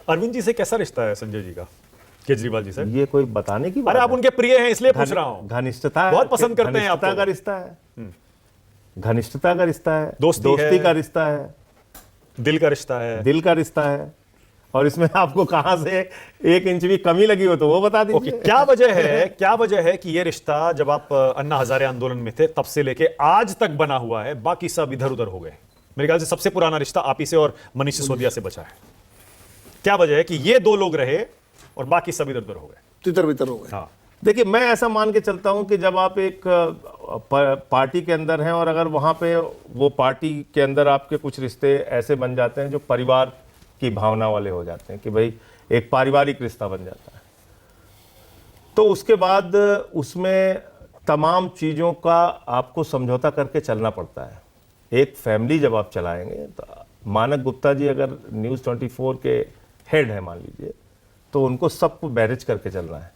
अरविंद जी से कैसा रिश्ता है संजय जी का, केजरीवाल जी से? ये कोई बताने की बात अरे आप है? उनके प्रिय हैं इसलिए पूछ रहा हूं। घनिष्ठता, बहुत पसंद करते हैं घनिष्ठता आपको। का रिश्ता है, घनिष्ठता का रिश्ता है, दोस्ती का रिश्ता है, दिल का रिश्ता है। दिल का रिश्ता है। और इसमें आपको कहां से 1 इंच भी कमी लगी हो तो वो बता ओके, दीजिए। क्या वजह है कि ये रिश्ता जब आप अन्ना हजारे आंदोलन में थे तब से लेके आज तक बना हुआ है, बाकी सब इधर उधर हो गए? मेरे ख्याल से सबसे पुराना रिश्ता आप ही से और मनीष सिसोदिया से बचा है। क्या वजह है कि ये 2 लोग रहे और बाकी सब इधर उधर हो गए, तितर बितर हो गए? हाँ। देखिए, मैं ऐसा मान के चलता हूं कि जब आप एक पार्टी के अंदर हैं और अगर वहां पे वो पार्टी के अंदर आपके कुछ रिश्ते ऐसे बन जाते हैं जो परिवार की भावना वाले हो जाते हैं कि भाई एक पारिवारिक रिश्ता बन जाता है, तो उसके बाद उसमें तमाम चीज़ों का आपको समझौता करके चलना पड़ता है। एक फैमिली जब आप चलाएंगे तो मानक गुप्ता जी अगर न्यूज़ 24 के हेड है मान लीजिए, तो उनको सबको मैनेज करके चलना है।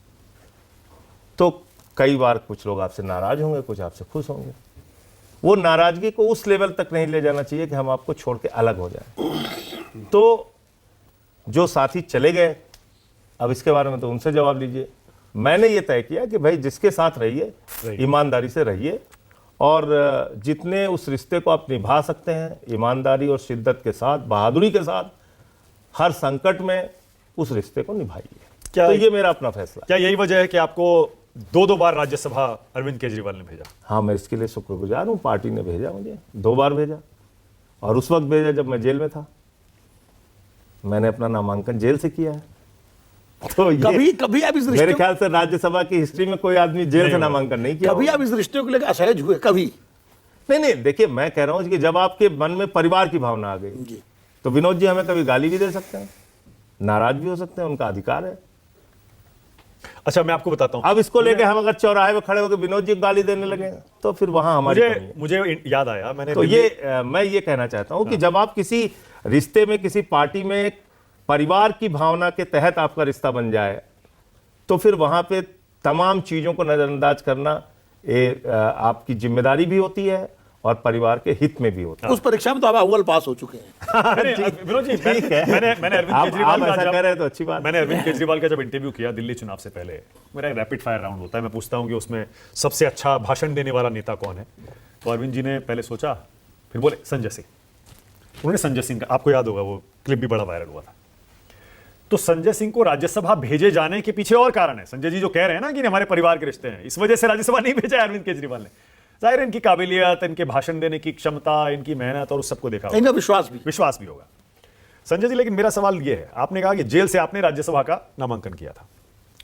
तो कई बार कुछ लोग आपसे नाराज होंगे, कुछ आपसे खुश होंगे। वो नाराजगी को उस लेवल तक नहीं ले जाना चाहिए कि हम आपको छोड़ के अलग हो जाए। तो जो साथी चले गए, अब इसके बारे में तो उनसे जवाब लीजिए। मैंने ये तय किया कि भाई जिसके साथ रहिए, ईमानदारी से रहिए और जितने उस रिश्ते को आप निभा सकते हैं ईमानदारी और शिद्दत के साथ, बहादुरी के साथ, हर संकट में उस रिश्ते को निभाइए। क्या तो ये मेरा अपना फैसला। क्या यही वजह है कि आपको 2 बार राज्यसभा अरविंद केजरीवाल ने भेजा? हाँ, मैं इसके लिए शुक्रगुजार हूँ। पार्टी ने भेजा, मुझे 2 बार भेजा, और उस वक्त भेजा जब मैं जेल में था। मैंने अपना नामांकन जेल से किया है। तो कभी आप इस मेरे रिश्ते ख्याल से राज्यसभा की हिस्ट्री में कोई आदमी जेल से नामांकन नहीं किया कभी होगा। आप इस रिश्ते को लेकर असहज हुए? कभी नहीं, देखिए, मैं कह रहा हूँ कि जब आपके मन में परिवार की भावना आ गई, जी। तो विनोद जी हमें कभी गाली भी दे सकते हैं, नाराज भी हो सकते हैं, उनका अधिकार है। अच्छा, मैं आपको बताता हूं। अब इसको लेके हम अगर चौराहे में खड़े होकर विनोद जी को गाली देने लगे तो फिर वहां हमारी कमी है। मुझे याद आया, मैंने तो मैं ये कहना चाहता हूं कि जब आप किसी रिश्ते में, किसी पार्टी में एक परिवार की भावना के तहत आपका रिश्ता बन जाए, तो फिर वहां पे तमाम चीजों को नजरअंदाज करना आपकी जिम्मेदारी भी होती है और परिवार के हित में भी होता है। उस परीक्षा में तो आप अव्वल पास हो चुके हैं। विनोद जी, ठीक है। मैंने अरविंद आप केजरीवाल का ऐसा कह रहे हैं तो अच्छी बात है। मैंने अरविंद केजरीवाल का जब इंटरव्यू किया दिल्ली चुनाव से पहले, मेरा एक रैपिड फायर राउंड होता है, मैं पूछता हूं कि उसमें सबसे अच्छा भाषण देने वाला नेता कौन है। तो अरविंद जी ने पहले सोचा, फिर बोले संजय सिंह। उन्होंने संजय सिंह का, आपको याद होगा वो क्लिप भी बड़ा वायरल हुआ था। तो संजय सिंह को राज्यसभा भेजे जाने के पीछे और कारण है। संजय जी जो कह रहे हैं ना कि हमारे परिवार के रिश्ते हैं, इस वजह से राज्यसभा नहीं भेजा है अरविंद केजरीवाल ने। जाहिर है इनकी काबिलियत, इनके भाषण देने की क्षमता, इनकी मेहनत और उस सबको देखा होगा, इनका विश्वास भी होगा। संजय जी, लेकिन मेरा सवाल यह है, आपने कहा कि जेल से आपने राज्यसभा का नामांकन किया था,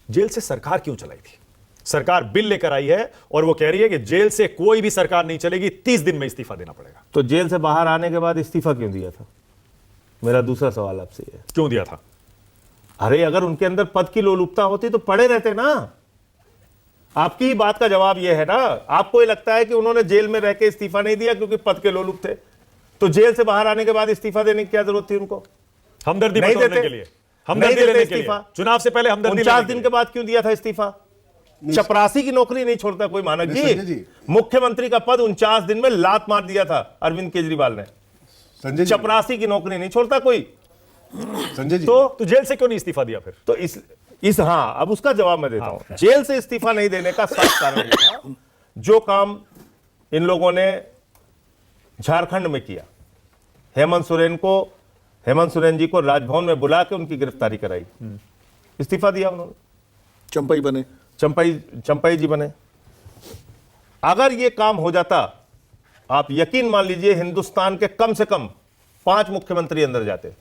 जेल से सरकार क्यों चलाई थी? सरकार बिल लेकर आई है और वो कह रही है कि जेल से कोई भी सरकार नहीं चलेगी, 30 दिन में इस्तीफा देना पड़ेगा। तो जेल से बाहर आने के बाद इस्तीफा क्यों दिया था? मेरा दूसरा सवाल आपसे है, क्यों दिया था? अरे अगर उनके अंदर पद की लोलुपता होती तो पड़े रहते ना। आपकी ही बात का जवाब यह है ना। आपको ये लगता है कि उन्होंने जेल में रह के इस्तीफा नहीं दिया क्योंकि पद के लोलुप थे, तो जेल से बाहर आने के बाद इस्तीफा देने की क्या जरूरत थी उनको? हमदर्दी नहीं बटोरने देते के लिए, हमदर्दी लेने के लिए, चुनाव से पहले हमदर्दी 49 दिन के बाद क्यों दिया था इस्तीफा? चपरासी की नौकरी नहीं छोड़ता कोई मानक जी। मुख्यमंत्री का पद 49 दिन में लात मार दिया था अरविंद केजरीवाल ने। संजय जी, चपरासी की नौकरी नहीं छोड़ता कोई। संजय जी, तो जेल से क्यों नहीं इस्तीफा दिया फिर? तो इस हाँ, अब उसका जवाब मैं देता हूं। जेल से इस्तीफा नहीं देने का साफ कारण ये था, जो काम इन लोगों ने झारखंड में किया, हेमंत सोरेन जी को राजभवन में बुला के उनकी गिरफ्तारी कराई, इस्तीफा दिया उन्होंने। चंपई बने, चंपई जी बने। अगर ये काम हो जाता, आप यकीन मान लीजिए हिंदुस्तान के कम से कम 5 मुख्यमंत्री अंदर जाते।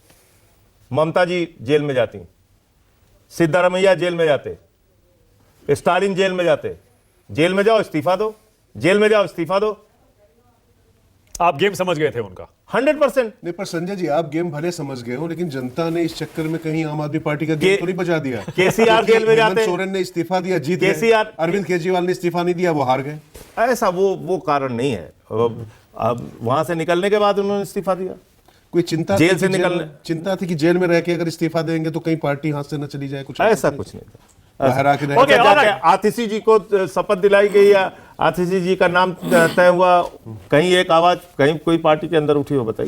ममता जी जेल में जाती, सिद्धारमैया जेल में जाते, स्टालिन जेल में जाते। जेल में जाओ इस्तीफा दो, जेल में जाओ इस्तीफा दो। आप गेम समझ गए थे उनका 100%। नहीं, पर संजय जी, आप गेम भले समझ गए हो, लेकिन जनता ने इस चक्कर में कहीं आम आदमी पार्टी का गेम तो नहीं बचा दिया। केसीआर जेल में जाते, हेमंत सोरेन ने इस्तीफा दिया, जीत गए। केसीआर, अरविंद केजरीवाल ने इस्तीफा नहीं दिया, वो हार गए। ऐसा वो कारण नहीं है। अब वहां से निकलने के बाद उन्होंने इस्तीफा दिया। कोई चिंता जेल थी से कि निकलने, चिंता थी कि जेल में रह के अगर इस्तीफा देंगे तो कहीं पार्टी हाथ से न चली जाए, कुछ ऐसा कुछ नहीं था। हरा के ओके, रहे। आतिशी जी को शपथ दिलाई गई या आतिशी जी का नाम तय हुआ, कहीं एक आवाज कहीं कोई पार्टी के अंदर उठी हो, बताइए।